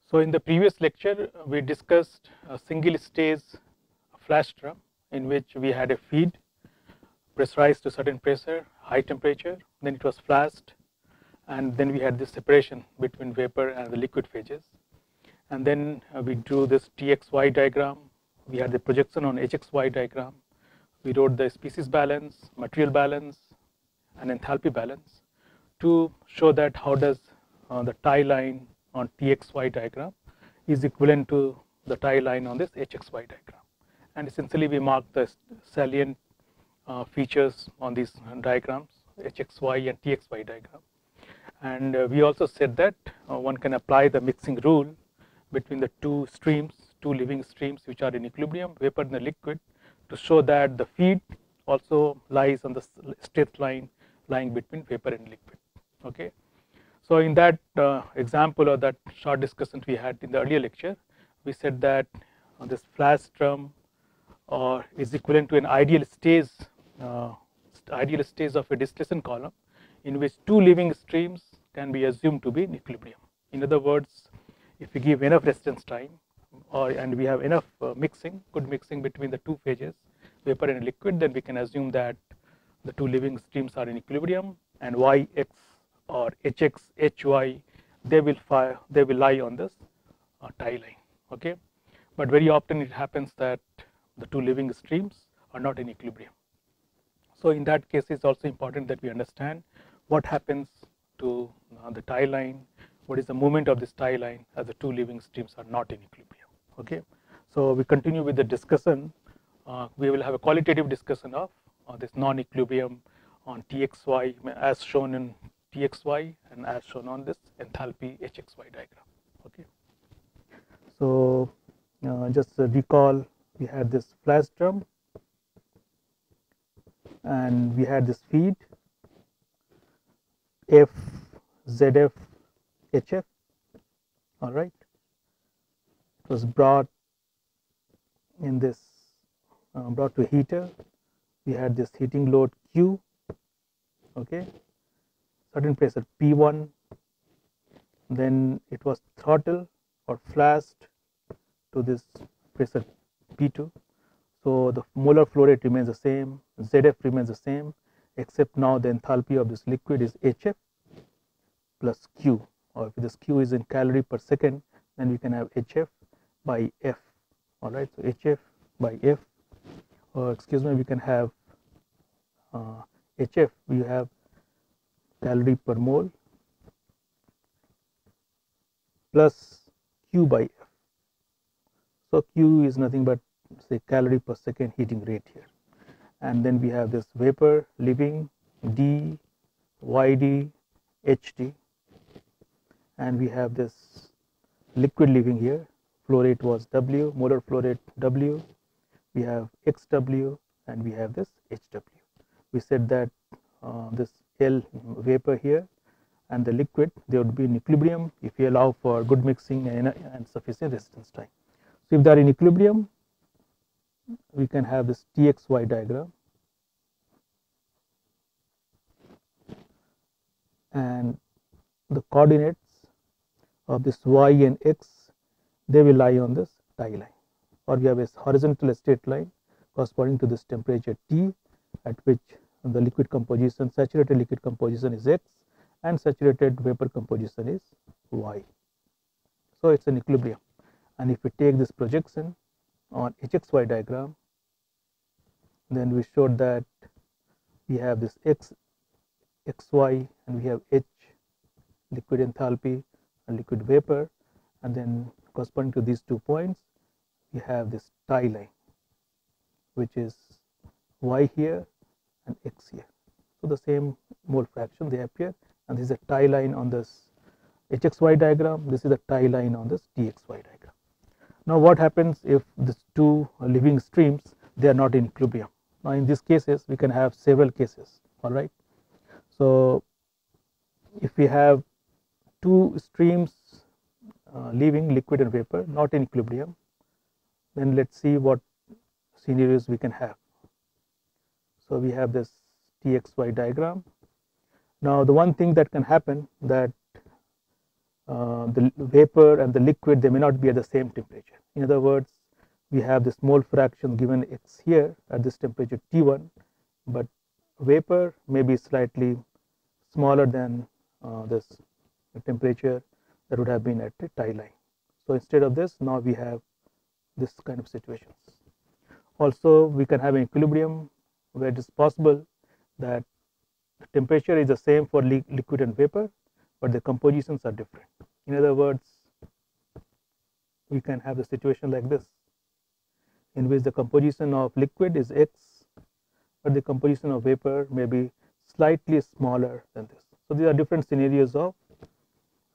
So in the previous lecture, we discussed a single stage flash drum in which we had a feed pressurized to certain pressure, high temperature, then it was flashed, and then we had this separation between vapor and the liquid phases. And then we drew this TXY diagram, we had the projection on HXY diagram, we wrote the species balance, material balance, and enthalpy balance to show that how does the tie line on TXY diagram is equivalent to the tie line on this HXY diagram. And essentially we mark the salient features on these diagrams, HXY and TXY diagram. And we also said that one can apply the mixing rule between the two streams, two living streams which are in equilibrium, vapor and the liquid, to show that the feed also lies on the straight line lying between vapor and liquid. Okay. So in that example or that short discussion we had in the earlier lecture, we said that this flash drum is equivalent to an ideal stage of a distillation column in which two living streams can be assumed to be in equilibrium. In other words, if we give enough residence time and we have enough good mixing between the two phases, vapor and liquid, then we can assume that the two living streams are in equilibrium, and Yx or Hx, Hy, they will lie on this tie line. Okay, but very often it happens that the two living streams are not in equilibrium. So in that case, it's also important that we understand what happens to the tie line, what is the movement of this tie line as the two living streams are not in equilibrium. Okay, so we continue with the discussion. We will have a qualitative discussion of this non-equilibrium on TXY as shown in TXY and as shown on this enthalpy HXY diagram. Okay, so just recall, we had this flash drum and we had this feed F, ZF, HF. All right, it was brought in this brought to a heater. We had this heating load Q. Okay, certain pressure P1, then it was throttled or flashed to this pressure P2. So the molar flow rate remains the same, ZF remains the same, except now the enthalpy of this liquid is HF plus Q, or if this Q is in calorie per second, then we can have HF by F. All right, so HF by F, or excuse me, we can have HF, we have calorie per mole plus Q by F. So Q is nothing but say calorie per second heating rate here, and then we have this vapor living D, YD, HD, and we have this liquid living here. Flow rate was W, molar flow rate W, we have XW, and we have this HW. We said that this L vapor here and the liquid, they would be in equilibrium if we allow for good mixing and sufficient resistance time. So if they are in equilibrium, we can have this TXY diagram, and the coordinates of this Y and X, they will lie on this tie line, or we have a horizontal straight line corresponding to this temperature T, at which the liquid composition, saturated liquid composition is X and saturated vapor composition is Y. So it's an equilibrium, and if we take this projection on HXY diagram, then we showed that we have this X, XY, and we have H, liquid enthalpy and liquid vapor, and then corresponding to these 2 points, we have this tie line, which is Y here and X here. So the same mole fraction they appear, and this is a tie line on this HXY diagram, this is a tie line on this TXY diagram. Now what happens if these two living streams, they are not in equilibrium? Now in these cases we can have several cases. All right, so if we have two streams living, liquid and vapor, not in equilibrium, then let's see what scenarios we can have. So we have this TXY diagram. Now the one thing that can happen, that the vapor and the liquid, they may not be at the same temperature. In other words, we have this mole fraction given x here at this temperature T1, but vapor may be slightly smaller than this temperature that would have been at the tie line. So instead of this, now we have this kind of situations. Also, we can have an equilibrium where it is possible that the temperature is the same for liquid and vapor, but the compositions are different. In other words, we can have a situation like this, in which the composition of liquid is x, but the composition of vapor may be slightly smaller than this. So these are different scenarios of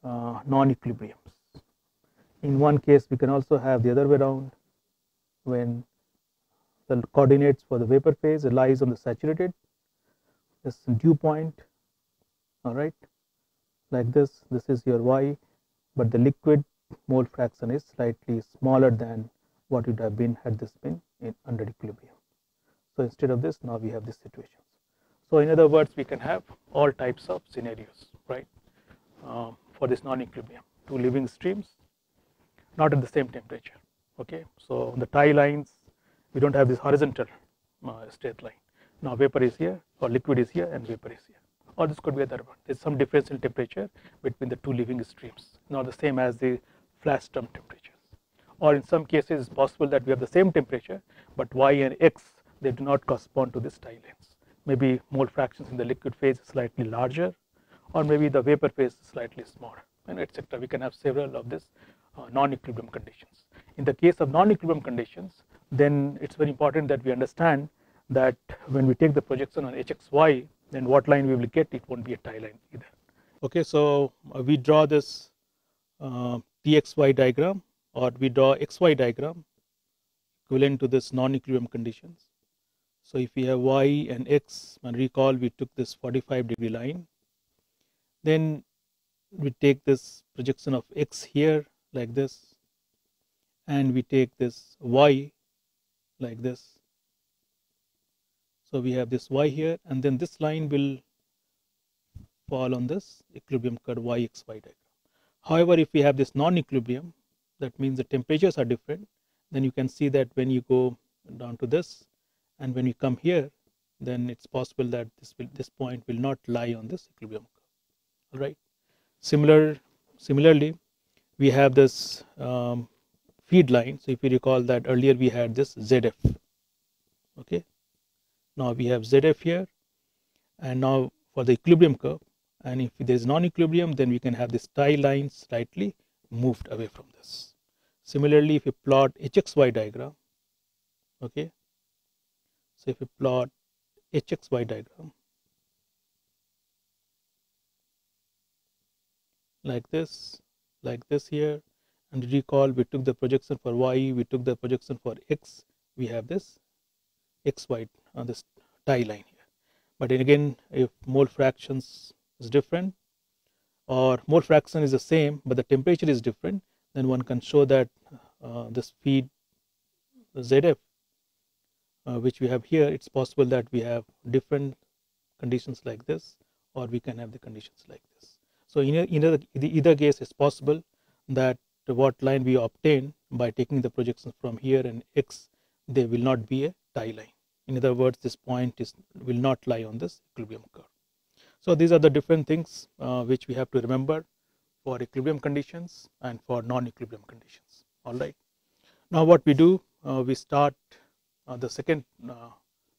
non-equilibriums. In one case, we can also have the other way around, when the coordinates for the vapor phase lies on the saturated, this dew point, all right, like this. This is your y, but the liquid mole fraction is slightly smaller than what it would have been had this been in under equilibrium. So instead of this, now we have this situation. So in other words, we can have all types of scenarios, right, for this non-equilibrium. Two living streams, not at the same temperature. Okay, so on the tie lines, we don't have this horizontal straight line. Now vapor is here, or liquid is here, and vapor is here. Or this could be other one. There is some difference in temperature between the two living streams, not the same as the flash term temperatures. Or in some cases, it's possible that we have the same temperature, but y and x, they do not correspond to this tie lines. Maybe mole fractions in the liquid phase is slightly larger, or maybe the vapor phase is slightly smaller, and etc. We can have several of this non-equilibrium conditions. In the case of non-equilibrium conditions, then it's very important that we understand that when we take the projection on hxy, then what line we will get, it won't be a tie line either. Okay, so we draw this txy diagram, or we draw xy diagram equivalent to this non-equilibrium conditions. So if we have y and x, and recall we took this 45-degree line, then we take this projection of x here like this, and we take this y like this. So we have this y here, and then this line will fall on this equilibrium curve yxy diagram. However, if we have this non-equilibrium, that means the temperatures are different, then you can see that when you go down to this, and when you come here, then it's possible that this point will not lie on this equilibrium curve. All right. Similarly, we have this feed line. So if you recall that earlier we had this ZF. Okay. Now we have ZF here, and now for the equilibrium curve, and if there is non-equilibrium, then we can have this tie line slightly moved away from this. Similarly, if you plot hxy diagram, okay, so if you plot hxy diagram like this here, and recall we took the projection for y, we took the projection for x, we have this xy on this tie line here. But again, if mole fractions is different, or mole fraction is the same but the temperature is different, then one can show that this feed ZF which we have here, it's possible that we have different conditions like this, or we can have the conditions like this. So in either case, it's possible that what line we obtain by taking the projections from here and x, they will not be a tie line. In other words, this point will not lie on this equilibrium curve. So these are the different things which we have to remember for equilibrium conditions and for non-equilibrium conditions. All right. Now what we do, we start the second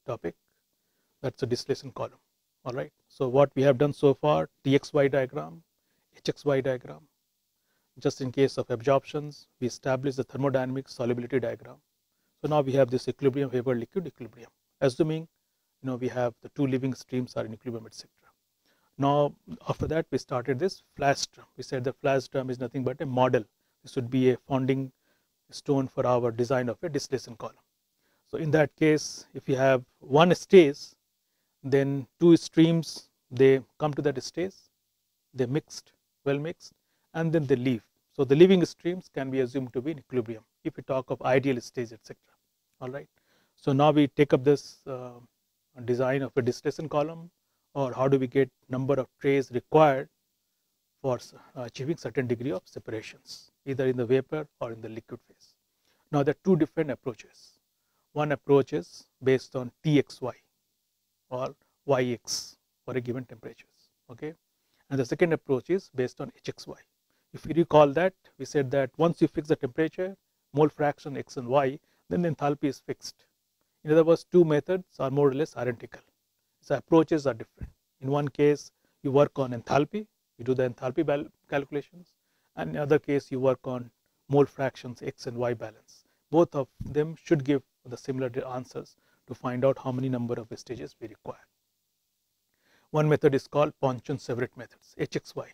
topic, that's the distillation column. All right. So what we have done so far, Txy diagram, Hxy diagram. Just in case of absorptions, we establish the thermodynamic solubility diagram. So now we have this equilibrium, vapor liquid equilibrium, assuming we have the two living streams are in equilibrium, etc. Now after that, we started this flash drum. We said the flash drum is nothing but a model. This would be a founding stone for our design of a distillation column. So in that case, if you have one stage, then two streams, they come to that stage, they mixed, well mixed, and then they leave. So the living streams can be assumed to be in equilibrium if we talk of ideal stage, etc. All right. So now we take up this design of a distillation column, or how do we get number of trays required for achieving certain degree of separations, either in the vapor or in the liquid phase. Now, there are two different approaches. One approach is based on Txy or Yx for a given temperatures, okay, and the second approach is based on Hxy. If you recall that, we said that once you fix the temperature, mole fraction x and y, then the enthalpy is fixed. In other words, two methods are more or less identical. So approaches are different. In one case, you work on enthalpy, you do the enthalpy calculations, and in other case, you work on mole fractions x and y balance. Both of them should give the similar answers to find out how many number of stages we require. One method is called Ponchon-Severett methods, HXY,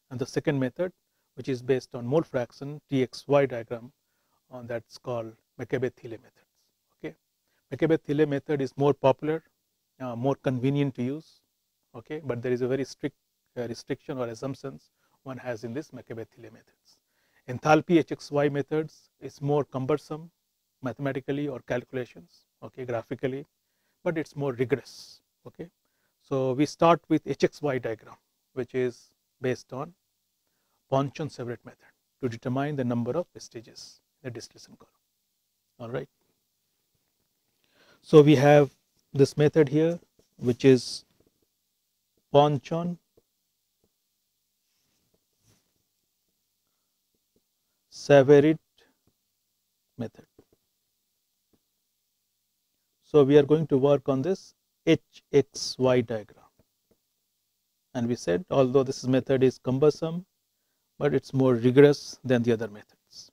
and the second method, which is based on mole fraction TXY diagram, that's called Maccabé-Thiele methods. Okay, Maccabé-Thiele method is more popular, more convenient to use. Okay, but there is a very strict restriction or assumptions one has in this Maccabé-Thiele methods. Enthalpy HXY methods is more cumbersome mathematically or calculations, okay, graphically, but it's more rigorous. Okay, so we start with HXY diagram, which is based on Ponchon-Severett method to determine the number of stages in the distillation column. All right. So we have this method here, which is Ponchon-Severett method. So we are going to work on this HXY diagram, and we said although this method is cumbersome, but it's more rigorous than the other methods.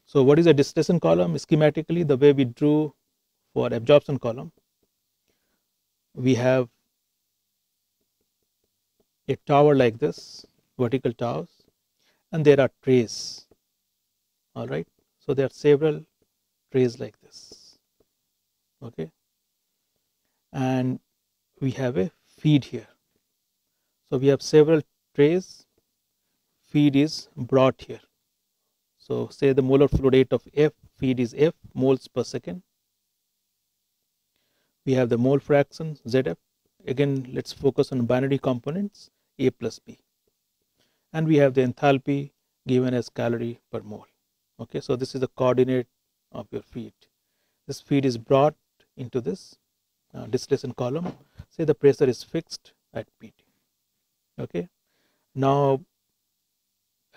So what is a distillation column? Schematically, the way we drew for absorption column, we have a tower like this, vertical towers, and there are trays. All right, so there are several trays like this. Okay, and we have a feed here. So we have several trays. Feed is brought here. So say the molar flow rate of F, feed is F moles per second. We have the mole fraction ZF. Again, let's focus on binary components A plus B. And we have the enthalpy given as calorie per mole. Okay, so this is the coordinate of your feed. This feed is brought into this distillation column. Say the pressure is fixed at PT. Okay, now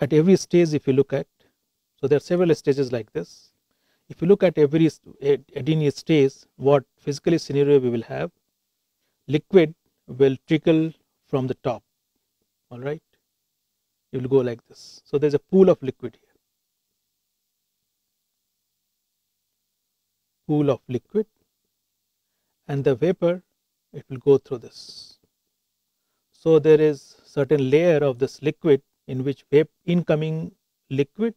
at every stage, if you look at, so there are several stages like this. If you look at any stage, what physically scenario we will have, liquid will trickle from the top. All right, it will go like this. So there's a pool of liquid here, pool of liquid, and the vapor, it will go through this. So there is certain layer of this liquid in which incoming liquid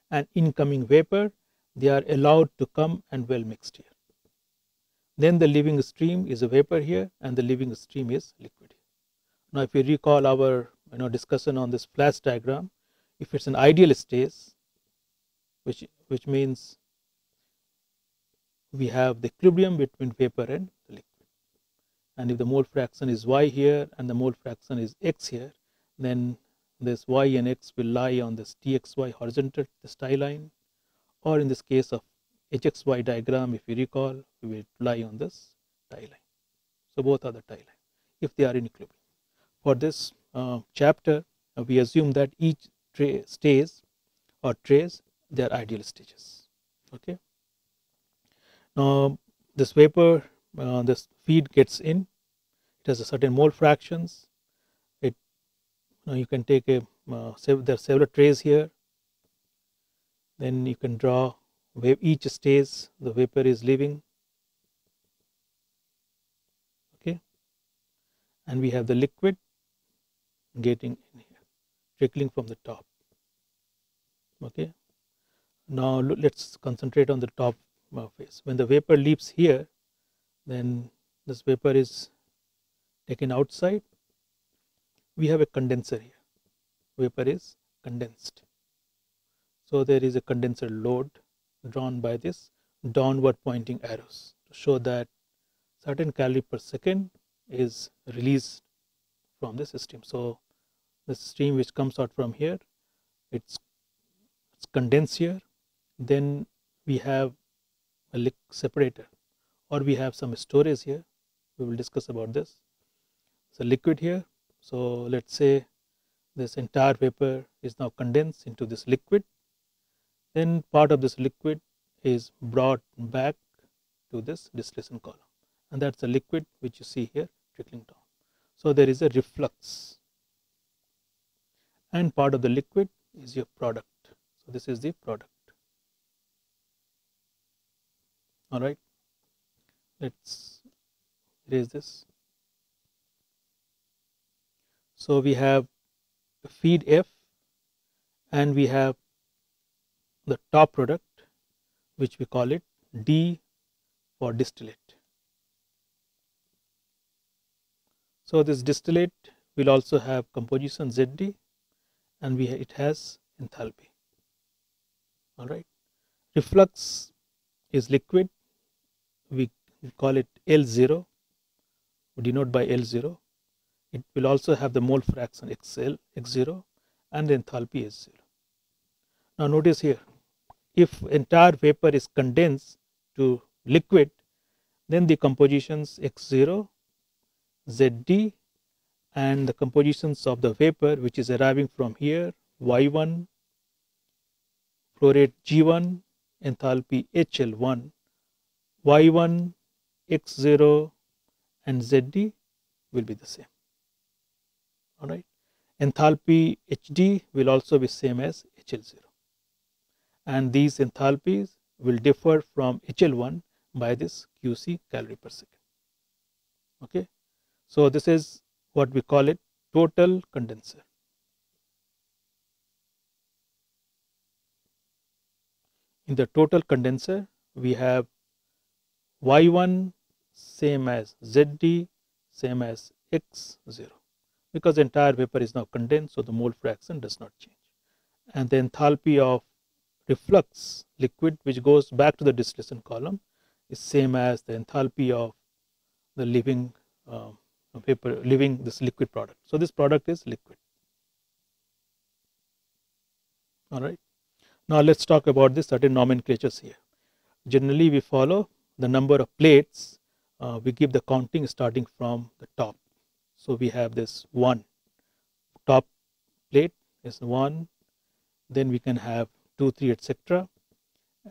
and incoming vapor, they are allowed to come and well mixed here. Then the living stream is a vapor here, and the living stream is liquid here. Now if you recall our discussion on this flash diagram, if it's an ideal stage, which means we have the equilibrium between vapor and the liquid, and if the mole fraction is y here and the mole fraction is x here, then this y and x will lie on this Txy horizontal, this tie line, or in this case of Hxy diagram, if you recall, we will lie on this tie line. So both are the tie line if they are in equilibrium. For this chapter, we assume that each stage or trays, they are ideal stages. Okay. Now this vapor, this feed gets in. It has a certain mole fractions. You can take there are several trays here. Then you can draw where each stage the vapor is leaving. Okay, and we have the liquid getting in here, trickling from the top. Okay, now let's concentrate on the top phase. When the vapor leaves here, then this vapor is taken outside. We have a condenser here. Vapor is condensed. So there is a condenser load drawn by this downward pointing arrows to show that certain calorie per second is released from the system. So the stream which comes out from here, it's condensed here. Then we have a separator, or we have some storage here. We will discuss about this. So liquid here. So let's say this entire vapor is now condensed into this liquid. Then part of this liquid is brought back to this distillation column, and that's the liquid which you see here trickling down. So there is a reflux, and part of the liquid is your product. So this is the product. All right, let's erase this. So we have feed F, and we have the top product, which we call it D for distillate. So this distillate will also have composition ZD, and it has enthalpy. All right, reflux is liquid. We call it L0, we denote by L0. It will also have the mole fraction X0, and the enthalpy is 0. Now notice here, if entire vapor is condensed to liquid, then the compositions X0, ZD, and the compositions of the vapor which is arriving from here, Y1, flow rate G1, enthalpy HL1, Y1, X0, and ZD will be the same. All right, enthalpy HD will also be same as HL0, and these enthalpies will differ from HL1 by this QC calorie per second. Okay, so this is what we call it total condenser. In the total condenser, we have Y1 same as ZD, same as X0, because the entire vapor is now condensed, so the mole fraction does not change. And the enthalpy of reflux liquid which goes back to the distillation column is same as the enthalpy of the living vapor, this liquid product. So this product is liquid. All right. Now let's talk about the certain nomenclatures here. Generally, we follow the number of plates. We give the counting starting from the top. So we have this 1, top plate is 1, then we can have 2, 3, etc.,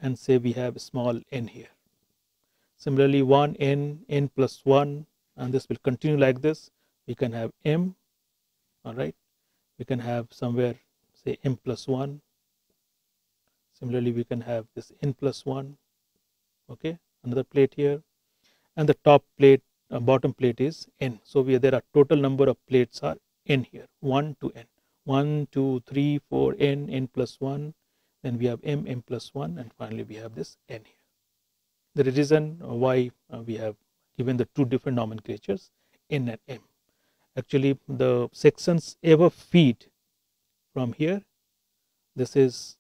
and say we have a small n here. Similarly, 1, n plus 1, and this will continue like this. We can have m. All right, we can have somewhere say m plus 1. Similarly, we can have this n plus 1. Okay, another plate here, and the top plate, bottom plate is n. So there are total number of plates are n here, 1 to n, 1, 2, 3, 4, n plus 1. Then we have m plus 1, and finally we have this n here. The reason why we have given the two different nomenclatures, n and m. Actually, the sections ever feed from here, this is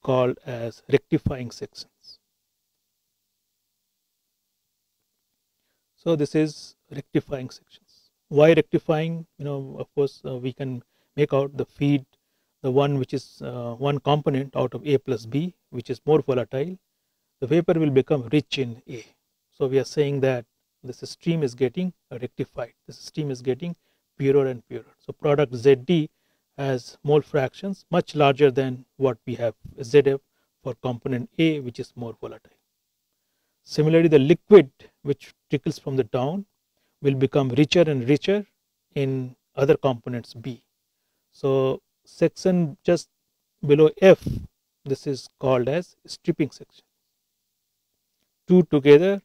called as rectifying sections. So this is rectifying sections. Why rectifying? Of course, we can make out the feed, the one which is one component out of A plus B, which is more volatile. The vapor will become rich in A. So we are saying that this stream is getting rectified. This stream is getting purer and purer. So product ZD has mole fractions much larger than what we have ZF for component A, which is more volatile. Similarly, the liquid which trickles from the down will become richer and richer in other components B. So section just below F, this is called as stripping section. Two together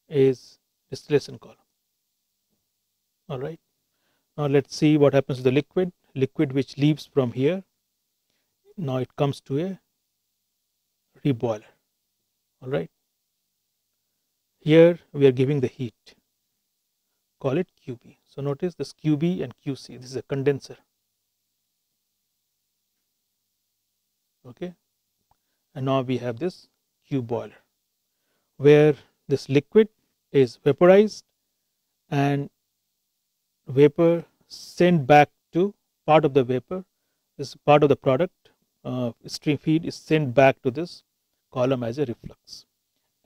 is distillation column. All right. Now let's see what happens to the liquid. Liquid which leaves from here, now it comes to a reboiler. All right. Here we are giving the heat, call it QB. So notice this QB and QC, this is a condenser. Okay, and now we have this Q boiler, where this liquid is vaporized and vapor sent back to part of the vapor, this part of the product stream feed is sent back to this column as a reflux,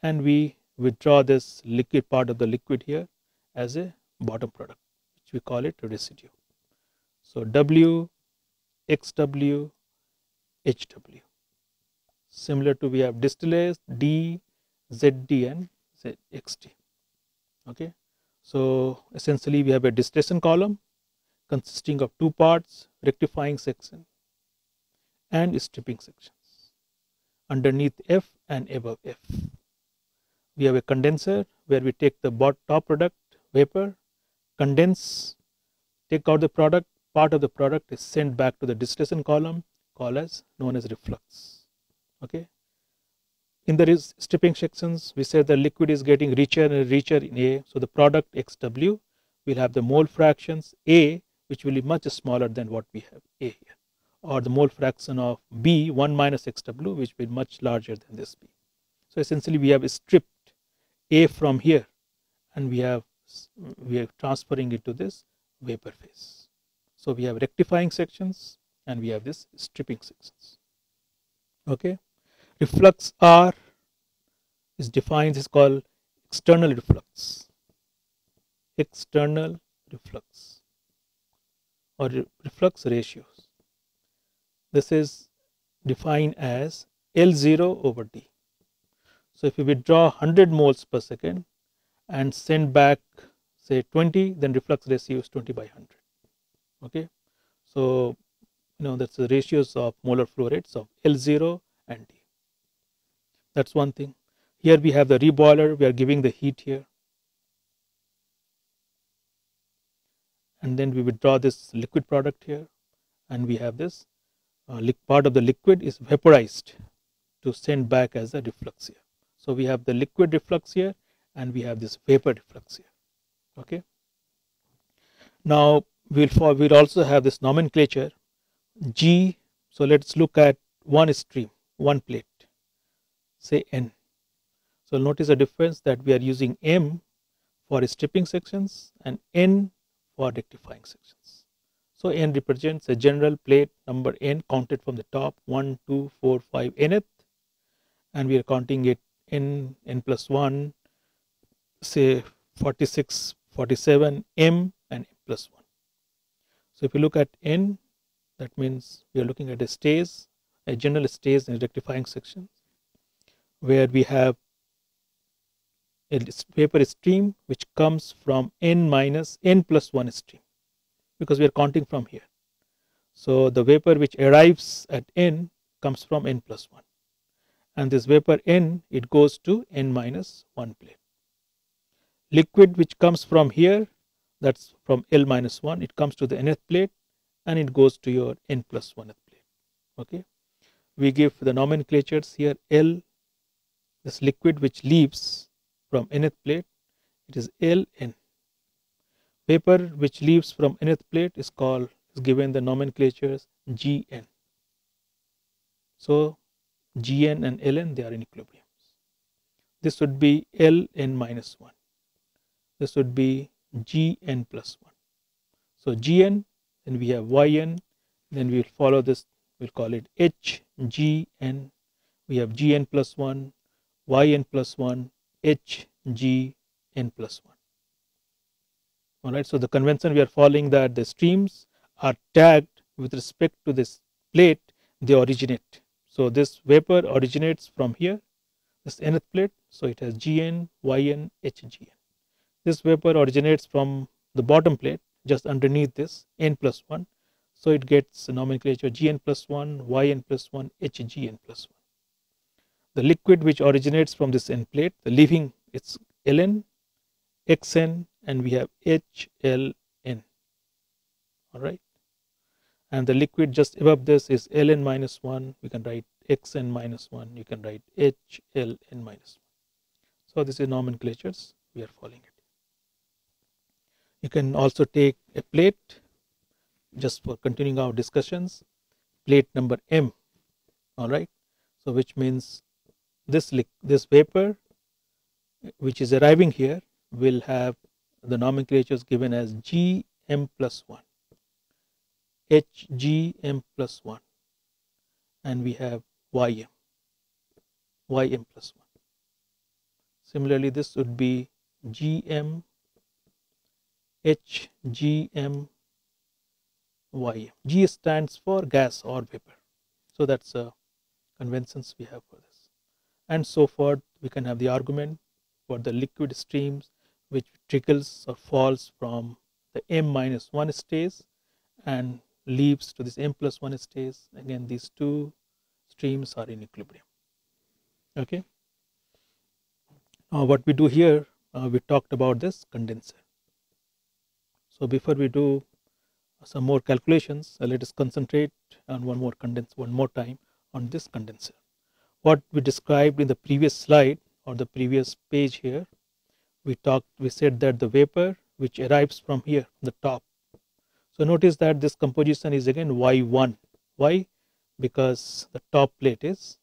and we withdraw this liquid part of the liquid here as a bottom product, which we call it residue. So W, XW, HW. Similar to we have distillate D, ZD and XD. Okay. So essentially we have a distillation column consisting of two parts, rectifying section and stripping sections. Underneath F and above F, we have a condenser where we take the top product vapor, condense, take out the product, part of the product is sent back to the distillation column known as reflux. Okay. In the stripping sections, we said the liquid is getting richer and richer in A, so the product XW will have the mole fractions A, which will be much smaller than what we have A here, or the mole fraction of B 1 minus XW, which will be much larger than this B. So essentially we have stripped A from here, and we are transferring it to this vapor phase. So we have rectifying sections and we have this stripping sections. Okay. Reflux R is defined, is called external reflux. External reflux or reflux ratios. This is defined as L0 over D. So if you withdraw 100 moles per second and send back say 20, then reflux ratio is 20 by 100. Okay. So that's the ratios of molar flow rates of L0 and D. That's one thing. Here we have the reboiler, we are giving the heat here, and then we withdraw this liquid product here, and we have this part of the liquid is vaporized to send back as a reflux here. So we have the liquid reflux here and we have this vapor reflux here. Okay. Now we'll also have this nomenclature G. So let's look at one stream, one plate, say N. So notice the difference that we are using M for stripping sections and N for rectifying sections. So N represents a general plate number N counted from the top 1, 2, 4, 5, nth, and we are counting it N plus 1, say 46, 47, M and M plus 1. So if you look at N, that means we are looking at a stage, a general stage in rectifying section, where we have a vapor stream which comes from N minus N plus 1 stream, because we are counting from here. So the vapor which arrives at N comes from N plus 1, and this vapor N, it goes to N minus 1 plate. Liquid which comes from here, that's from L minus 1, it comes to the nth plate and it goes to your N plus 1th plate. Okay. We give the nomenclatures here L, this liquid which leaves from nth plate, it is Ln. Vapor which leaves from nth plate is given the nomenclatures Gn. So Gn and Ln, they are in equilibrium. This would be Ln minus 1. This would be Gn plus 1. So Gn, then we have Yn, then we will follow this, we'll call it Hgn. We have Gn plus 1, Yn plus 1, Hgn plus 1. Alright, so the convention we are following that the streams are tagged with respect to this plate they originate. So this vapor originates from here, this nth plate, so it has Gn, Yn, Hgn. This vapor originates from the bottom plate just underneath this N plus 1, so it gets the nomenclature Gn plus 1, Yn plus 1, Hgn plus 1. The liquid which originates from this N plate, the leaving, it's Ln, Xn, and we have HLN. Alright, and the liquid just above this is Ln minus 1, we can write Xn minus 1, you can write HLN minus 1. So this is nomenclatures we are following it. You can also take a plate, just for continuing our discussions, plate number M. Alright, so which means this vapor which is arriving here will have the nomenclatures given as Gm plus 1. Hgm plus 1, and we have Ym plus 1. Similarly, this would be Gm Hgm Ym. G stands for gas or vapor. So that's a conventions we have for this. And so forth, we can have the argument for the liquid streams which trickles or falls from the m minus 1 stage and leaves to this m plus 1 stage. Again, these two streams are in equilibrium. Okay. Now what we do here, we talked about this condenser. So before we do some more calculations, let us concentrate on one more time on this condenser. What we described in the previous slide or the previous page here, we said that the vapor which arrives from here, the top. So notice that this composition is again Y1. Why? Because the top plate is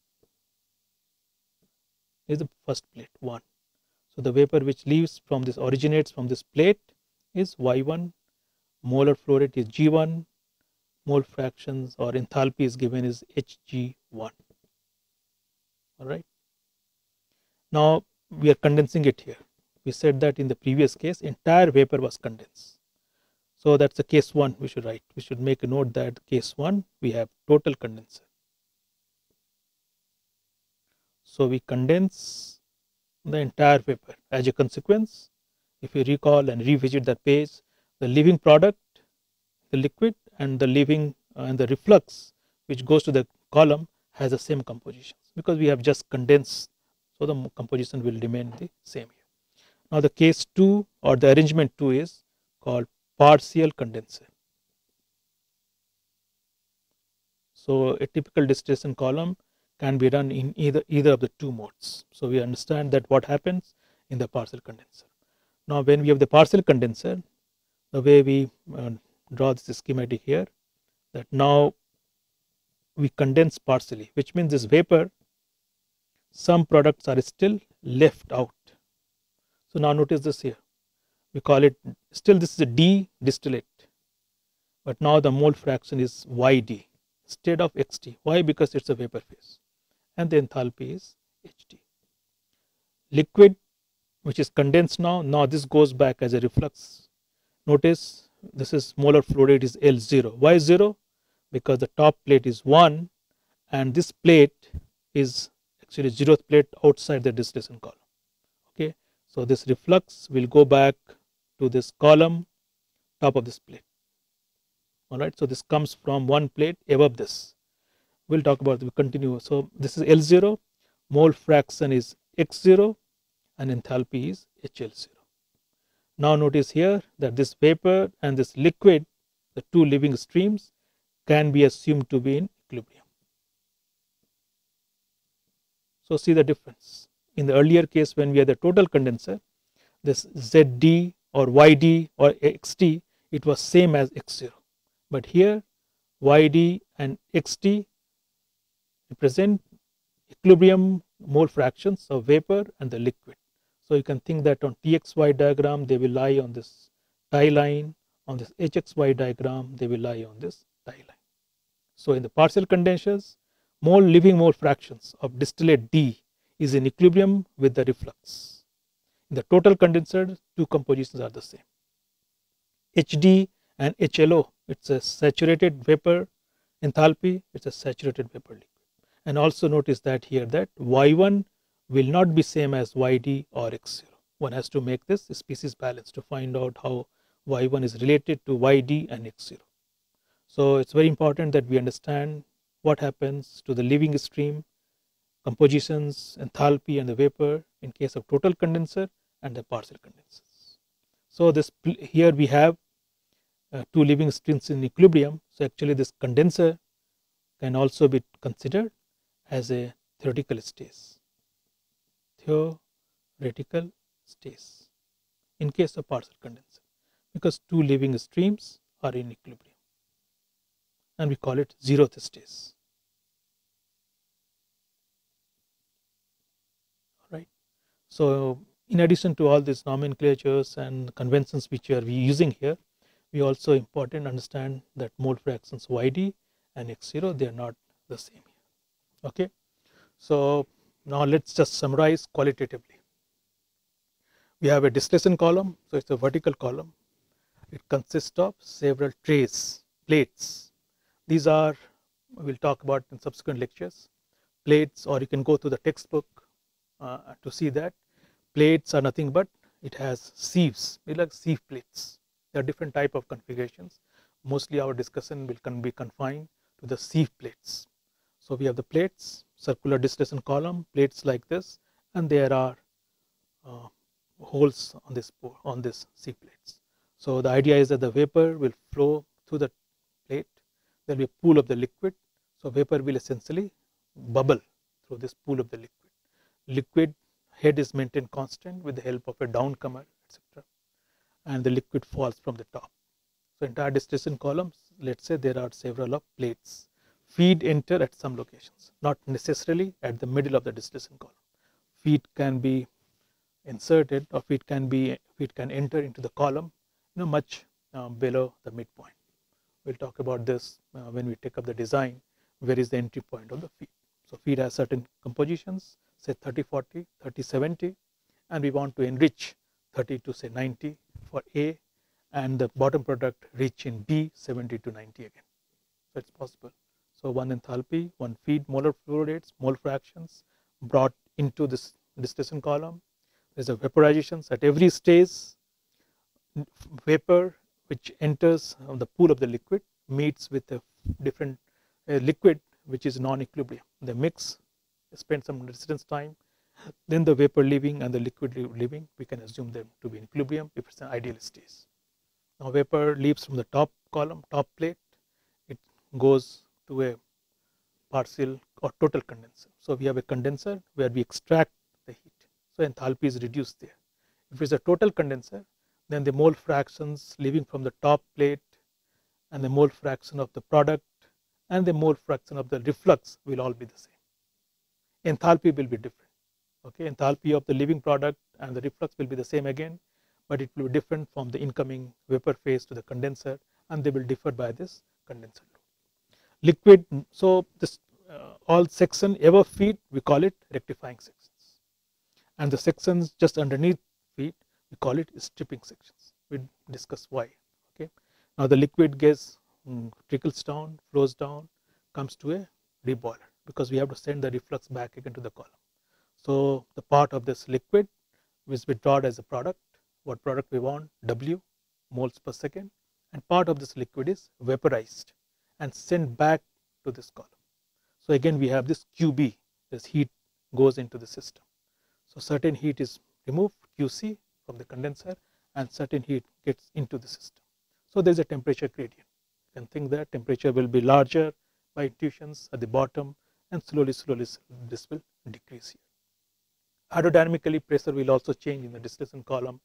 the first plate 1. So the vapor which leaves from this, originates from this plate, is Y1. Molar flow rate is G1. Mole fractions or enthalpy is given is Hg1. All right. Now we are condensing it here. We said that in the previous case, entire vapor was condensed. So that's the case 1 we should write. We should make a note that case 1 we have total condenser. So we condense the entire vapor. As a consequence, if you recall and revisit that page, the leaving product, the liquid, and the leaving and the reflux which goes to the column has the same compositions because we have just condensed, so the composition will remain the same here. Now the case 2 or the arrangement 2 is called partial condenser. So a typical distillation column can be done in either of the two modes. So we understand that what happens in the partial condenser. Now when we have the partial condenser, the way we draw this schematic here, that now we condense partially, which means this vapor, some products are still left out. So now notice this here, we call it, still this is a D distillate, but now the mole fraction is Yd instead of Xt. Why? Because it's a vapor phase and the enthalpy is Hd. Liquid which is condensed now this goes back as a reflux. Notice this is molar flow rate is L0. Why 0? Because the top plate is 1 and this plate is actually 0th plate outside the distillation column. Okay, so this reflux will go back to this column top of this plate. All right, so this comes from one plate above this. We'll talk about it, we continue. So this is L0, mole fraction is X0 and enthalpy is HL0. Now notice here that this vapor and this liquid, the two living streams, can be assumed to be in equilibrium. So see the difference. In the earlier case when we had the total condenser, this Zd or Yd or Xt, it was same as X0. But here Yd and Xt represent equilibrium mole fractions of vapor and the liquid. So you can think that on Txy diagram they will lie on this tie line, on this Hxy diagram they will lie on this tie line. So in the partial condensers, living mole fractions of distillate D is in equilibrium with the reflux. In the total condenser, two compositions are the same. Hd and HLO, it's a saturated vapor enthalpy, it's a saturated vapor liquid. And also notice that here that Y1 will not be same as Yd or X0. One has to make this species balance to find out how Y1 is related to Yd and X0. So it's very important that we understand what happens to the living stream, compositions, enthalpy and the vapor in case of total condenser and the partial condensers. So this here we have two living streams in equilibrium. So actually this condenser can also be considered as a theoretical stage. Theoretical stage in case of partial condenser, because two living streams are in equilibrium and we call it 0th stage. All right. So in addition to all these nomenclatures and conventions which we are using here, we also important understand that mole fractions Yd and x0, they are not the same here. Okay. So now let's just summarize qualitatively. We have a distillation column, so it's a vertical column. It consists of several trays, plates. These are, we'll talk about in subsequent lectures. Plates, or you can go to the textbook to see that. Plates are nothing but it has sieves, they like sieve plates. There are different type of configurations. Mostly our discussion will be confined to the sieve plates. So we have the plates, circular distillation column, plates like this, and there are holes on this sieve plates. So the idea is that the vapor will flow through the plate. There will be a pool of the liquid. So vapor will essentially bubble through this pool of the liquid. Liquid head is maintained constant with the help of a downcomer, etc. And the liquid falls from the top. So entire distillation columns, let's say there are several of plates. Feed enter at some locations, not necessarily at the middle of the distillation column. Feed can be inserted, or feed can enter into the column, much below the midpoint. We'll talk about this when we take up the design. Where is the entry point of the feed? So feed has certain compositions, say 30-40, 30-70, and we want to enrich 30 to say 90 for A, and the bottom product rich in B 70 to 90 again. So it's possible. So one enthalpy, one feed molar flow rates, mole fractions brought into this distillation column. There's a vaporizations at every stage. Vapor which enters the pool of the liquid meets with a different liquid which is non-equilibrium. They mix, spend some resistance time, then the vapor leaving and the liquid leaving, we can assume them to be in equilibrium if it's an ideal stage. Now vapor leaves from the top column, top plate, it goes to a partial or total condenser. So we have a condenser where we extract the heat. So enthalpy is reduced there. If it's a total condenser, then the mole fractions leaving from the top plate and the mole fraction of the product and the mole fraction of the reflux will all be the same. Enthalpy will be different. Okay, enthalpy of the leaving product and the reflux will be the same again, but it will be different from the incoming vapor phase to the condenser, and they will differ by this condenser load. Liquid, so this all section above feed we call it rectifying sections, and the sections just underneath feed we call it stripping sections. We discuss why. Okay, now the liquid gas trickles down, flows down, comes to a reboiler because we have to send the reflux back again to the column. So the part of this liquid is withdrawn as a product. What product we want? W, moles per second, and part of this liquid is vaporized and sent back to this column. So again we have this QB, this heat goes into the system. So certain heat is removed, QC, from the condenser, and certain heat gets into the system. So there is a temperature gradient. You can think that temperature will be larger by intuitions at the bottom, and slowly this will decrease here. Hydrodynamically, pressure will also change in the distillation column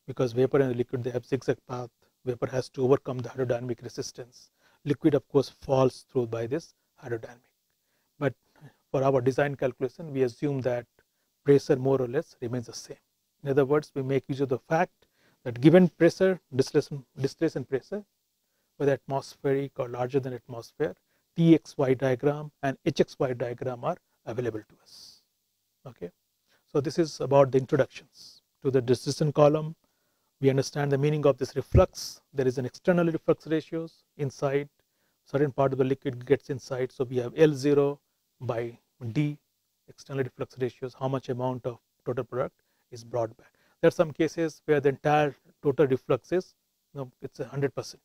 because vapor and the liquid, they have zigzag path. Vapor has to overcome the hydrodynamic resistance. Liquid of course falls through by this hydrodynamic. But for our design calculation, we assume that pressure more or less remains the same. In other words, we make use of the fact that given pressure, distillation pressure, whether atmospheric or larger than atmosphere, Txy diagram and Hxy diagram are available to us. Okay, so this is about the introductions to the distillation column. We understand the meaning of this reflux. There is an external reflux ratios inside. Certain part of the liquid gets inside. So we have L0 by D, external reflux ratios, how much amount of total product is brought back. There are some cases where the entire total reflux is, it's 100%.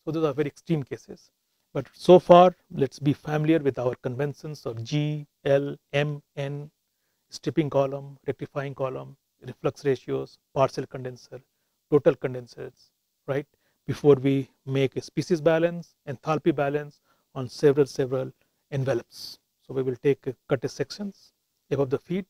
So those are very extreme cases. But so far, let's be familiar with our conventions of G, L, M, N, stripping column, rectifying column, reflux ratios, partial condenser, total condensers, right? Before we make a species balance, enthalpy balance on several envelopes. So we will cut a sections above the feed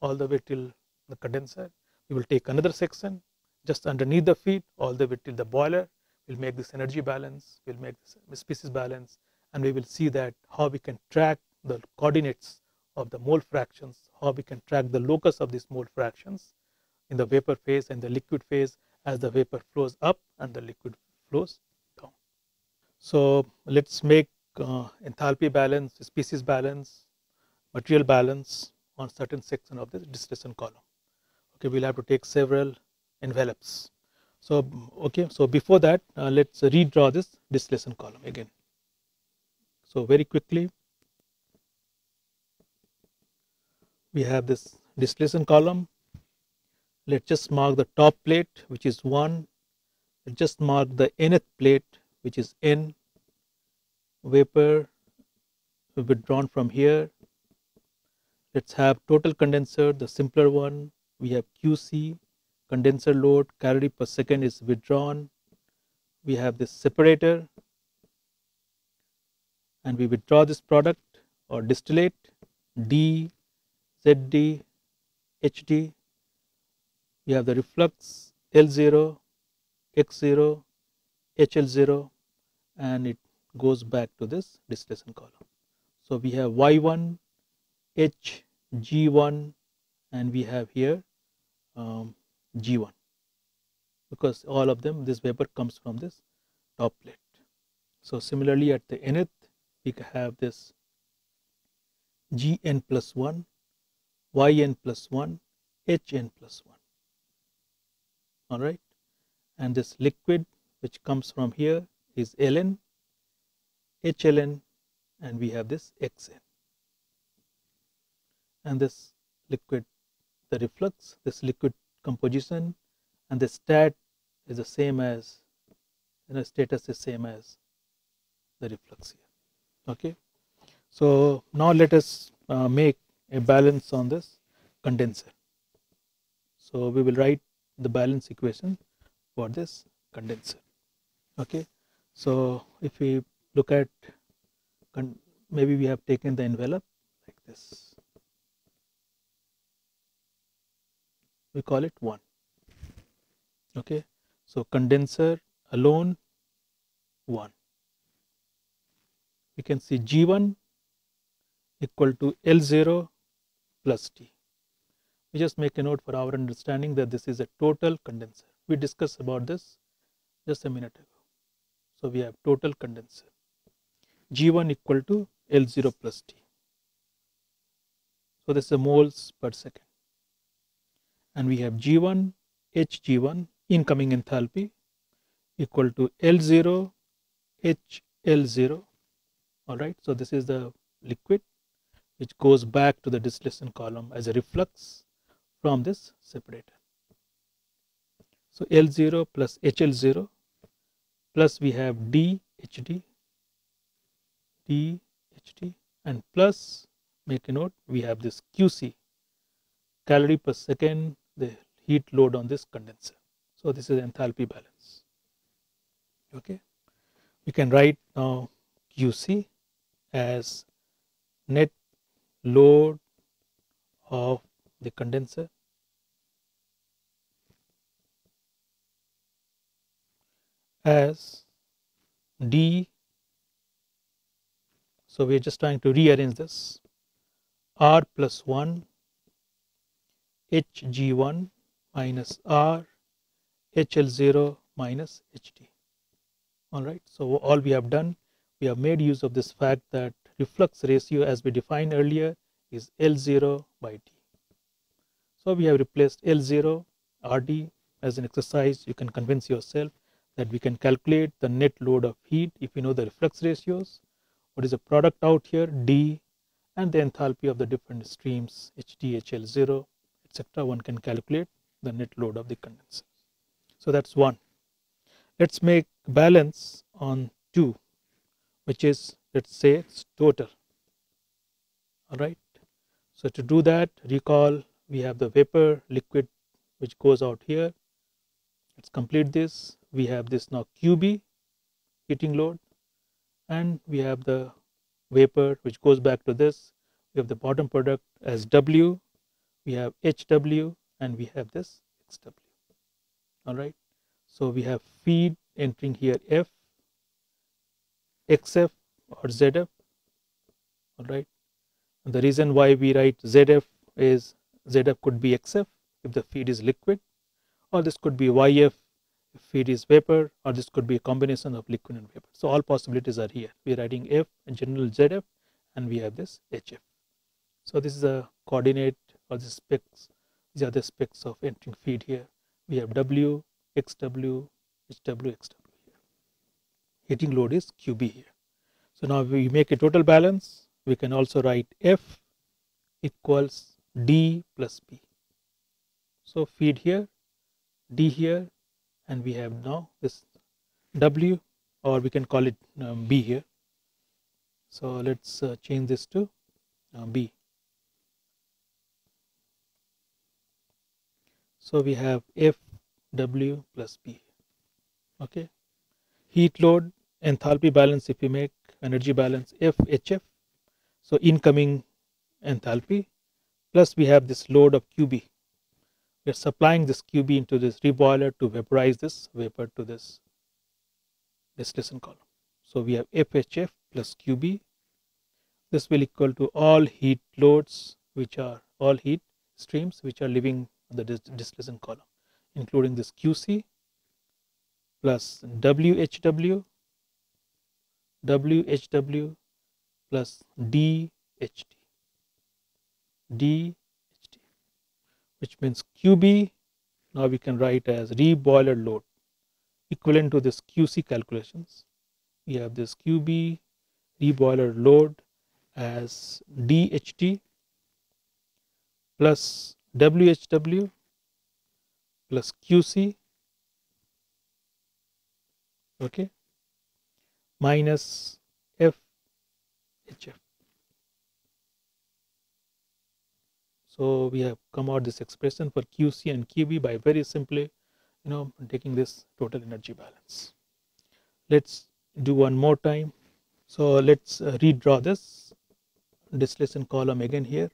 all the way till the condenser. We will take another section just underneath the feed all the way till the boiler. We'll make this energy balance, we'll make this species balance, and we will see that how we can track the coordinates of the mole fractions, how we can track the locus of these mole fractions in the vapor phase and the liquid phase as the vapor flows up and the liquid flows down. So let's make enthalpy balance, species balance, material balance on certain section of this distillation column. Okay, we'll have to take several envelopes. So okay, so before that, let's redraw this distillation column again. So very quickly, we have this distillation column. Let's just mark the top plate, which is 1. Let's just mark the nth plate, which is N. Vapor withdrawn from here. Let's have total condenser, the simpler one. We have QC, condenser load, calorie per second is withdrawn. We have this separator, and we withdraw this product or distillate, D, ZD, HD. We have the reflux, L0, X0, HL0, and it goes back to this distillation column. So we have Y1, H, G1, and we have here G1, because all of them, this vapor comes from this top plate. So similarly at the nth, we have this Gn plus 1, Yn plus 1, Hn plus 1. All right, and this liquid which comes from here is Ln, HLN, and we have this Xn. And this liquid, the reflux, this liquid composition, and the stat is the same as, status is same as the reflux here. Okay, so now let us make a balance on this condenser. So we will write the balance equation for this condenser. Okay, so if we look at, maybe we have taken the envelope like this. We call it 1. Okay, so condenser alone 1. We can see G1 equal to L0 plus T. We just make a note for our understanding that this is a total condenser. We discussed about this just a minute ago. So we have total condenser. G1 equal to L0 plus T. So this is a moles per second. And we have G1, Hg1, incoming enthalpy, equal to L0, HL0. All right, so this is the liquid which goes back to the distillation column as a reflux from this separator. So L0 plus HL0 plus we have DHD, DHD, and plus, make a note, we have this QC, calorie per second, the heat load on this condenser. So this is enthalpy balance. Okay, we can write now QC as net load of the condenser as D. So we are just trying to rearrange this, R plus 1 Hg1 minus R HL0 minus HD. All right, so all we have done, we have made use of this fact that reflux ratio as we defined earlier is L0 by T. So we have replaced L0 RD. As an exercise, you can convince yourself that we can calculate the net load of heat if you know the reflux ratios. What is the product out here, D, and the enthalpy of the different streams, HD, HL0, etc. One can calculate the net load of the condenser. So that's 1. Let's make balance on 2, which is, let's say, it's total. All right, so to do that, recall we have the vapor liquid which goes out here. Let's complete this. We have this now QB, heating load, and we have the vapor which goes back to this. We have the bottom product as W, we have HW, and we have this XW. All right, so we have feed entering here F, XF or ZF. All right, and the reason why we write ZF is ZF could be XF if the feed is liquid, or this could be YF feed is vapor, or this could be a combination of liquid and vapor. So all possibilities are here. We are writing F and general ZF, and we have this HF. So this is a coordinate or the specs. These are the specs of entering feed here. We have W, XW, HW, XW here. Heating load is QB here. So now we make a total balance. We can also write F equals D plus B. So feed here, D here, and we have now this W, or we can call it B here. So let's change this to B. So we have F W plus B. Okay. Heat load, enthalpy balance, if we make energy balance F HF, so incoming enthalpy, plus we have this load of QB. We are supplying this QB into this reboiler to vaporize this vapor to this distillation column. So we have FHF plus QB. This will equal to all heat loads, which are all heat streams which are living on the distillation column, including this QC plus WHW, WHW plus DHT, which means QB now we can write as reboiler load equivalent to this QC calculations. We have this QB reboiler load as DHT plus WHW plus QC, okay, minus FHF. So we have come out this expression for QC and QB by very simply, taking this total energy balance. Let's do one more time. So let's redraw this distillation column again here.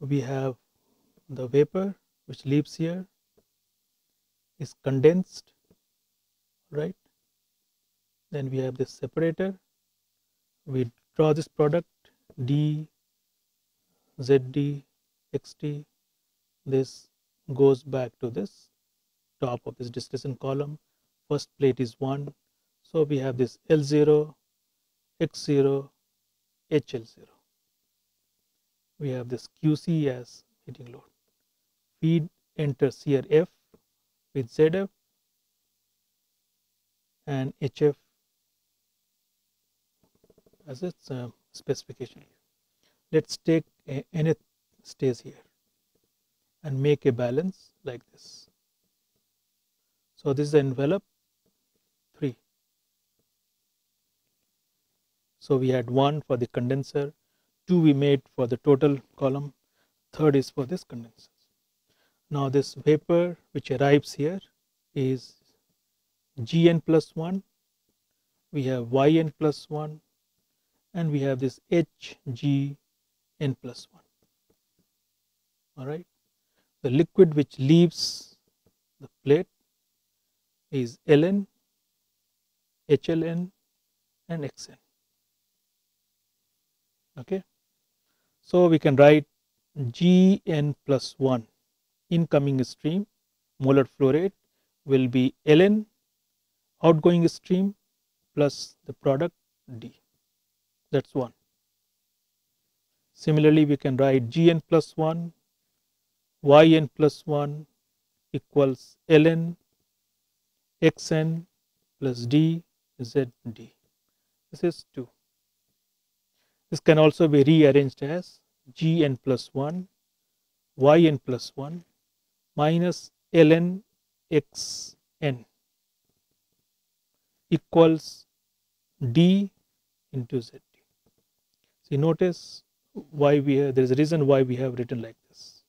We have the vapor which leaves here is condensed, right? Then we have this separator. We draw this product D, ZD, XT. This goes back to this top of this distillation column. First plate is 1. So we have this L0, X0, HL0. We have this QC as heating load. Feed enters here F with ZF and HF as its specification. Let's take nth stays here and make a balance like this. So this is the envelope 3. So we had 1 for the condenser, 2 we made for the total column, 3rd is for this condenser. Now this vapor which arrives here is Gn plus 1, we have Yn plus 1, and we have this Hgn plus 1. Alright. The liquid which leaves the plate is Ln, HLN and Xn. Okay. So we can write Gn plus 1 incoming stream molar flow rate will be Ln outgoing stream plus the product D. That's 1. Similarly, we can write Gn plus 1, Yn plus 1 equals Ln Xn plus D Zd. This is 2. This can also be rearranged as Gn plus 1, Yn plus 1 minus Ln Xn equals D into Zd. See, notice why there is a reason why we have written like this.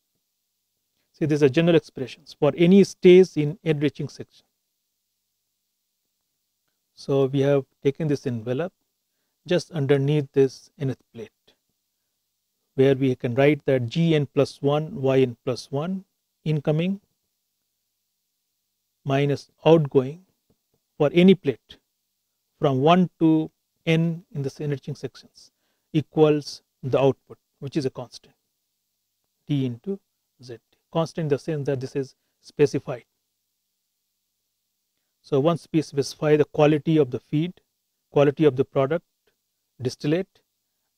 See, these are general expressions for any stays in enriching section. So we have taken this envelope just underneath this nth plate, where we can write that Gn plus 1, Yn plus 1 incoming minus outgoing for any plate from 1 to n in the enriching sections equals the output, which is a constant, D into ZT. Constant in the sense that this is specified. So once we specify the quality of the feed, quality of the product, distillate,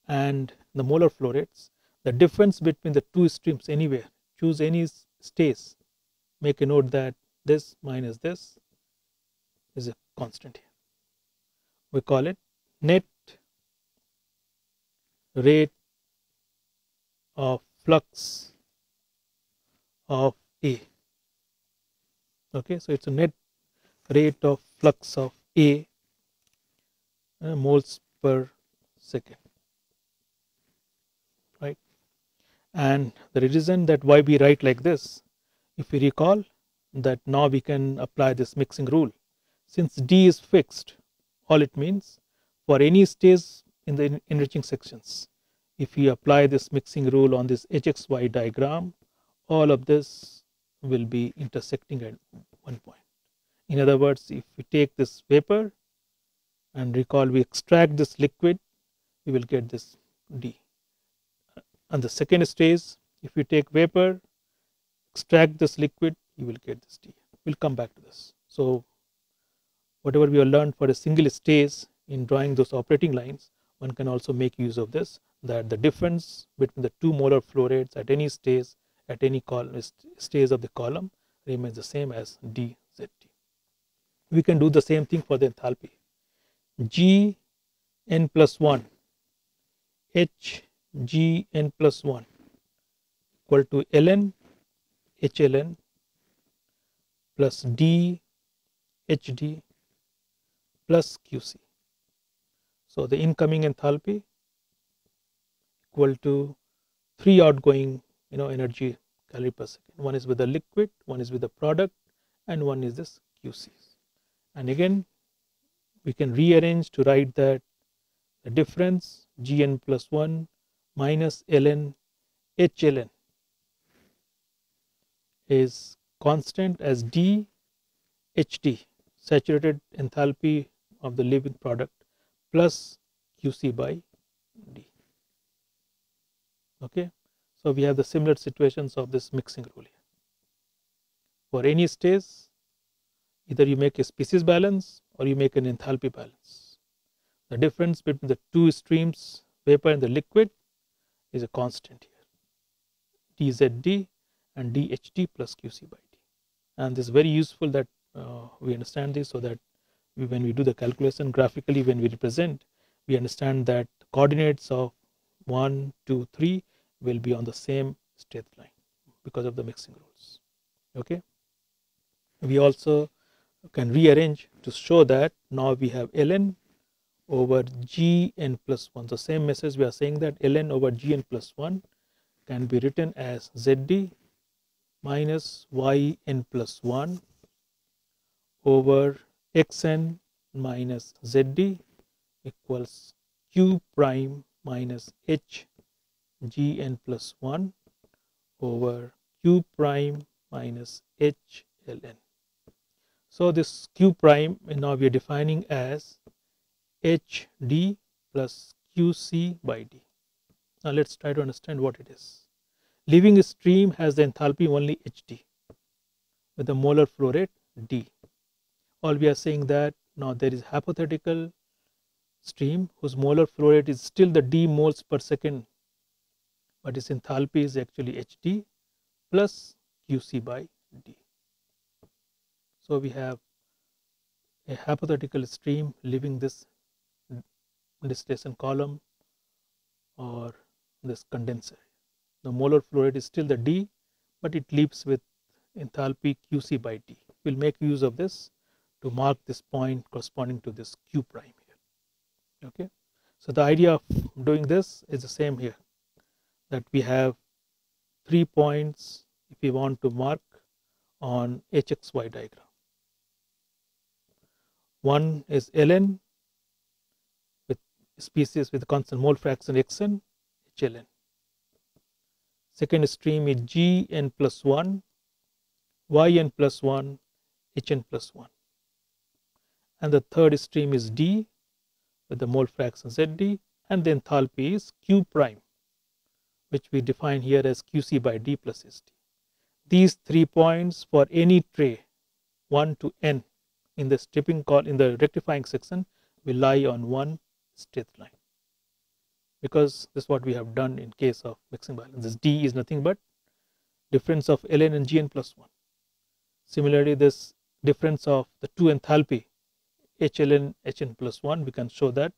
and the molar flow rates, the difference between the two streams anywhere, choose any stays, make a note that this minus this is a constant here. We call it net rate of flux of A. Okay, so it's a net rate of flux of A moles per second, right? And the reason that why we write like this, if we recall that now we can apply this mixing rule. Since D is fixed, all it means for any stage in the enriching sections, if we apply this mixing rule on this HXY diagram, all of this will be intersecting at one point. In other words, if we take this vapor and recall we extract this liquid, we will get this D. And the second stage, if we take vapor, extract this liquid, you will get this D. We'll come back to this. So whatever we have learned for a single stage in drawing those operating lines, one can also make use of this, that the difference between the two molar flow rates at any stage, at any stage of the column remains the same as dZT. We can do the same thing for the enthalpy. G n plus 1 H G n plus 1 equal to ln HLN plus D HD plus QC. So the incoming enthalpy equal to 3 outgoing energy calorie per second. One is with the liquid, one is with the product, and one is this QCs. And again, we can rearrange to write that the difference Gn plus 1 minus ln HLN is constant as D HD, saturated enthalpy of the living product, plus QC by D. Okay, so we have the similar situations of this mixing rule here. For any stage, either you make a species balance or you make an enthalpy balance. The difference between the two streams, vapor and the liquid, is a constant here, dZD and dHD plus QC by D. And this is very useful that we understand this, so that when we do the calculation graphically, when we represent, we understand that the coordinates of 1, 2, 3 will be on the same straight line because of the mixing rules. Okay. We also can rearrange to show that now we have ln over Gn plus 1. The same message we are saying that ln over Gn plus 1 can be written as Zd minus Yn plus 1 over Xn minus Zd equals Q prime minus H Gn plus 1 over Q prime minus H ln. So this Q prime now we are defining as HD plus QC by D. Now let's try to understand what it is. Living stream has the enthalpy only HD with the molar flow rate D. All we are saying that now there is hypothetical stream whose molar flow rate is still the D moles per second, but its enthalpy is actually HD plus QC by D. So we have a hypothetical stream leaving this distillation column or this condenser. The molar flow rate is still the D, but it leaves with enthalpy QC by D. We'll make use of this to mark this point corresponding to this Q prime here. Okay. So the idea of doing this is the same here, that we have 3 points if we want to mark on HXY diagram. One is ln with species with constant mole fraction Xn, HLN. Second stream is Gn plus 1, Yn plus 1, Hn plus 1. And the third stream is D with the mole fraction Zd, and the enthalpy is Q prime, which we define here as QC by D plus Sd. these 3 points for any tray 1 to n in the in the rectifying section will lie on one straight line, because this is what we have done in case of mixing balance. This D is nothing but difference of Ln and Gn plus 1. Similarly, this difference of the two enthalpy HLN Hn plus 1, we can show that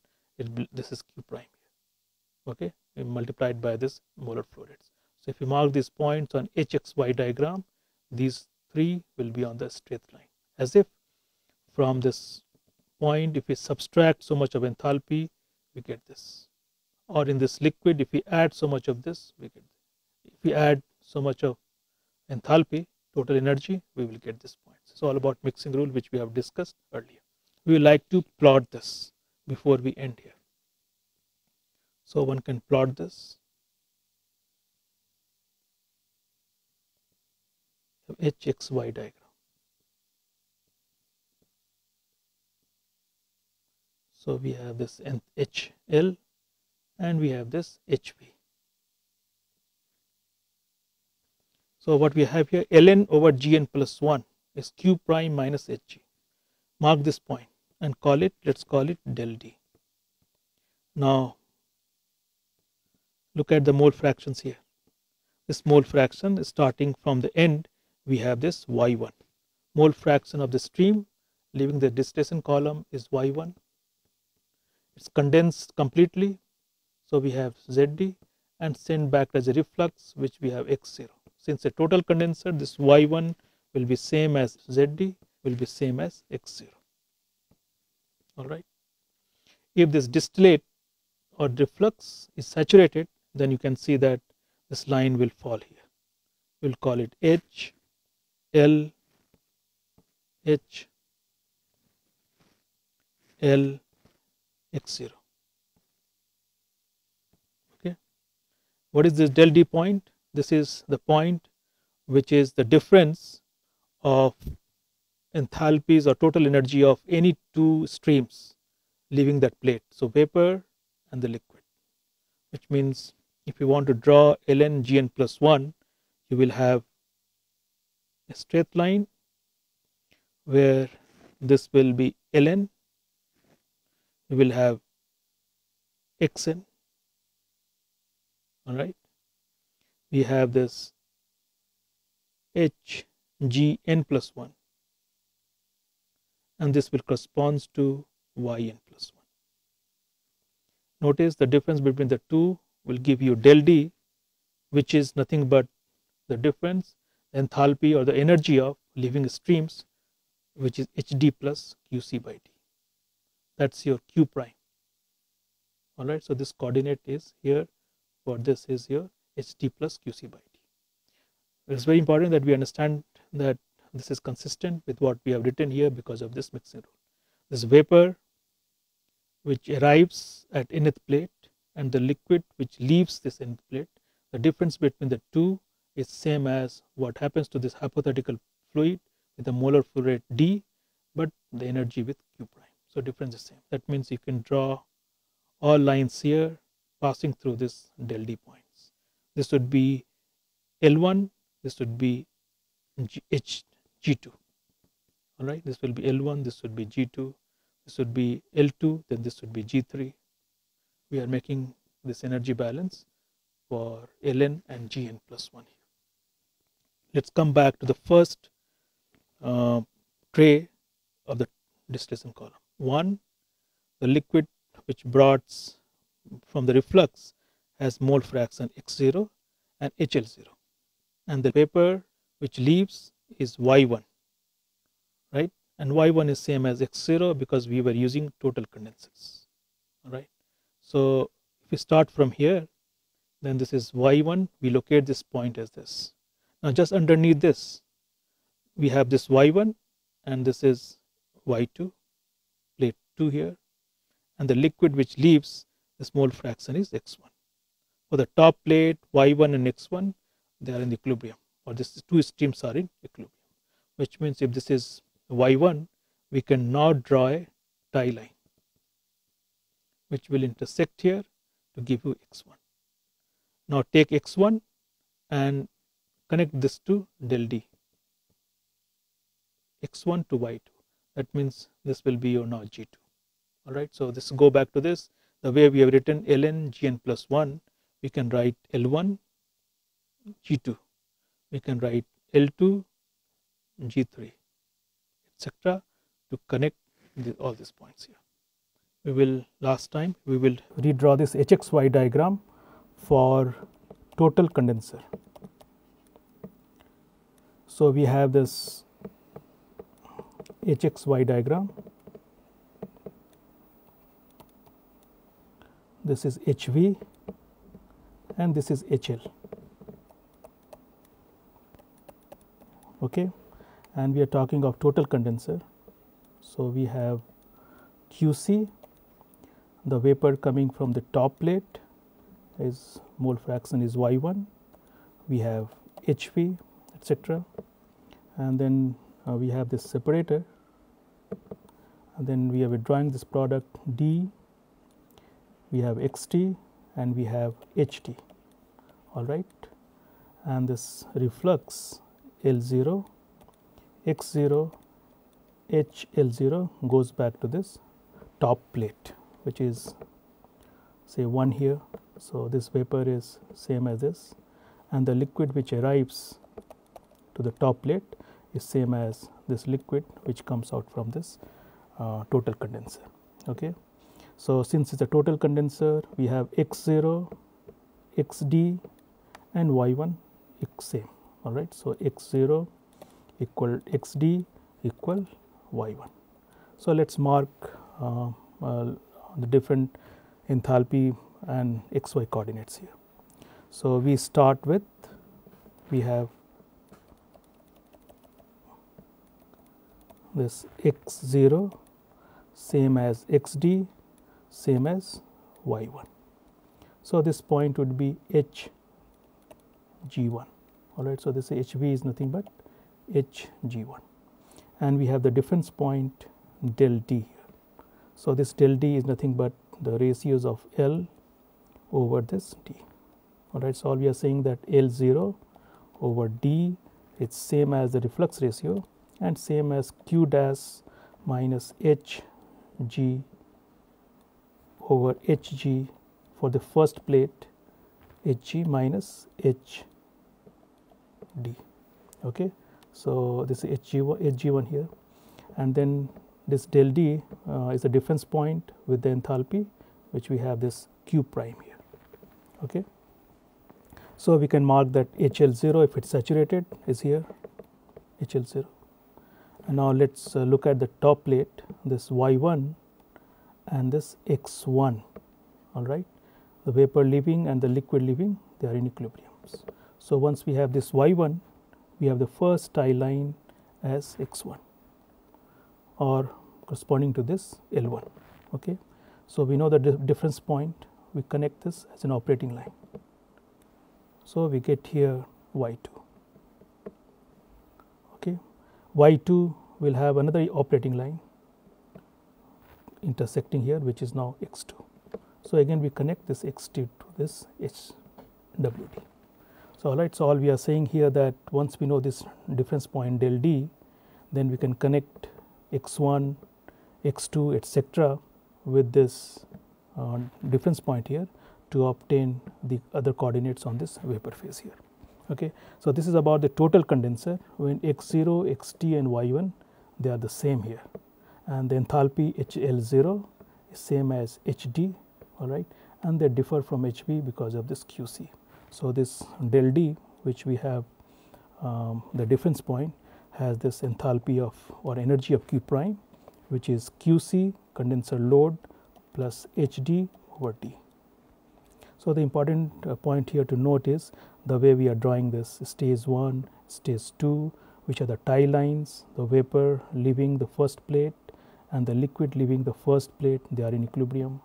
this is Q prime here. Okay, we multiplied by this molar flow rates. So if you mark these points on HXY diagram, these 3 will be on the straight line, as if from this point, if we subtract so much of enthalpy, we get this. Or in this liquid, if we add so much of this, we get this. If we add so much of enthalpy, total energy, we will get this point. It's all about mixing rule, which we have discussed earlier. We would like to plot this before we end here. So one can plot this. HXY diagram. So we have this HL and we have this HV. So what we have here, Ln over Gn plus 1 is Q prime minus Hg. Mark this point and call it, let's call it del D. Now look at the mole fractions here. This mole fraction is starting from the end, we have this Y1. Mole fraction of the stream leaving the distillation column is Y1. It's condensed completely, so we have ZD, and sent back as a reflux, which we have X0. Since a total condenser, this Y1 will be same as ZD, will be same as X0. All right. If this distillate or reflux is saturated, then you can see that this line will fall here. We'll call it H, L, H, L, X0. Okay. What is this del D point? This is the point which is the difference of enthalpies or total energy of any two streams leaving that plate. So vapor and the liquid, which means if you want to draw Ln Gn plus 1, you will have a straight line where this will be Ln, you will have Xn, all right. We have this Hgn plus 1, and this will correspond to Yn plus 1. Notice the difference between the two will give you del D, which is nothing but the difference, enthalpy or the energy of living streams, which is Hd plus Qc by D. That's your Q prime. All right, so this coordinate is here, for this is your Hd plus Qc by D. It's very important that we understand that this is consistent with what we have written here because of this mixing rule. This vapor which arrives at nth plate and the liquid which leaves this nth plate, the difference between the two is same as what happens to this hypothetical fluid with a molar flow rate D, but the energy with Q prime. So difference is same. That means you can draw all lines here passing through this del D points. This would be L1, this would be G2. All right, this will be L1, this would be G2, this would be L2, then this would be G3. We are making this energy balance for Ln and Gn plus 1 here. Let's come back to the first tray of the distillation column. 1, the liquid which brought from the reflux has mole fraction X0 and HL0, and the vapor which leaves is Y1, right, and Y1 is same as X0 because we were using total condensers. All right, so if we start from here, then this is Y1, we locate this point as this. Now just underneath this we have this Y1 and this is Y2, plate 2 here, and the liquid which leaves, this mole fraction is X1. For the top plate, Y1 and X1, they are in equilibrium, or these two streams are in equilibrium, which means if this is Y1, we can now draw a tie line which will intersect here to give you X1. Now take X1 and connect this to del D, x1 to y2. That means this will be your now G2. All right, so this go back to this. The way we have written ln Gn plus 1, we can write L1 G2, we can write L2 G3, etc. to connect all these points here. We will last time we will redraw this HXY diagram for total condenser. So we have this HXY diagram. This is HV and this is HL. Okay, and we are talking of total condenser. So we have QC, the vapor coming from the top plate, is mole fraction is Y1. We have HV, etc. And then we have this separator, and then we are withdrawing this product D. We have XT and we have HT. All right, and this reflux L0, X0, HL0 goes back to this top plate, which is say 1 here. So this vapor is same as this, and the liquid which arrives to the top plate is same as this liquid which comes out from this total condenser. Okay, so since it's a total condenser, we have X0, XD and Y1 same. All right, so X0 equal XD equal Y1. So let's mark the different enthalpy and XY coordinates here. So we start with, we have this X0 same as XD same as Y1. So this point would be HG1. All right, so this HV is nothing but HG1, and we have the difference point del D here. So this del D is nothing but the ratios of L over this D. All right, so all we are saying that L0 over D is same as the reflux ratio and same as Q dash minus HG over HG for the first plate, HG minus HD. Okay, so this is HG1 here, and then this del D is a difference point with the enthalpy, which we have this Q prime here. Okay, so we can mark that HL0, if it's saturated, is here, HL0. And now let's look at the top plate, this Y1 and this X1. All right, the vapor leaving and the liquid leaving, they are in equilibriums. So once we have this Y1, we have the first tie line as X1 or corresponding to this L1. Okay, so we know the difference point, we connect this as an operating line. So we get here Y2. Okay, Y2 will have another operating line intersecting here, which is now X2. So again we connect this X2 to this HWD. So all right, so all we are saying here that once we know this difference point del D, then we can connect X1, X2, etc. with this difference point here to obtain the other coordinates on this vapor phase here. Okay, so this is about the total condenser when X0, XT and Y1, they are the same here, and the enthalpy HL0 is same as HD. All right, and they differ from HV because of this QC. So this del D, which we have the difference point, has this enthalpy of or energy of Q prime, which is QC condenser load plus HD over D. So the important point here to note is the way we are drawing this stage 1, stage 2, which are the tie lines, the vapor leaving the first plate and the liquid leaving the first plate, they are in equilibrium.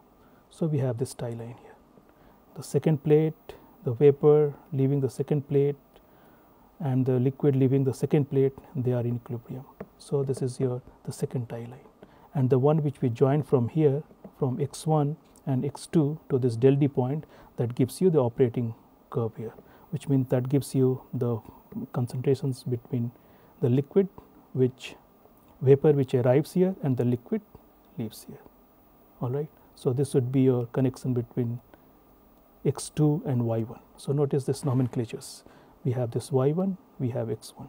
So we have this tie line here. The second plate, the vapor leaving the second plate and the liquid leaving the second plate, they are in equilibrium. So this is the second tie line, and the one which we join from here from X1 and X2 to this del D point, that gives you the operating curve here, which means that gives you the concentrations between the liquid which vapor which arrives here and the liquid leaves here, all right. So, this would be your connection between x2 and y1. So, notice this nomenclatures, we have this y1, we have x1,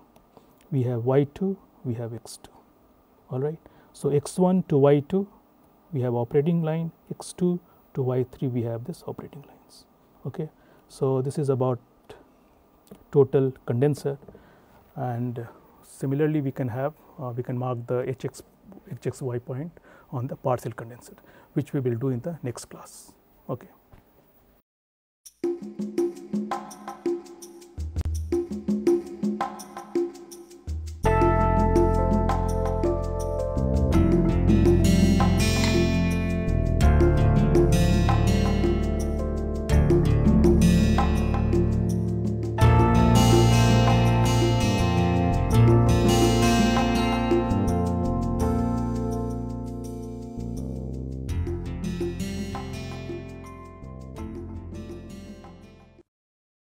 we have y2, we have x2, all right. So, x1 to y2 we have operating line, x2 to y3 we have this operating lines, okay. So, this is about total condenser, and similarly we can have we can mark the hxy point on the partial condenser, which we will do in the next class, okay.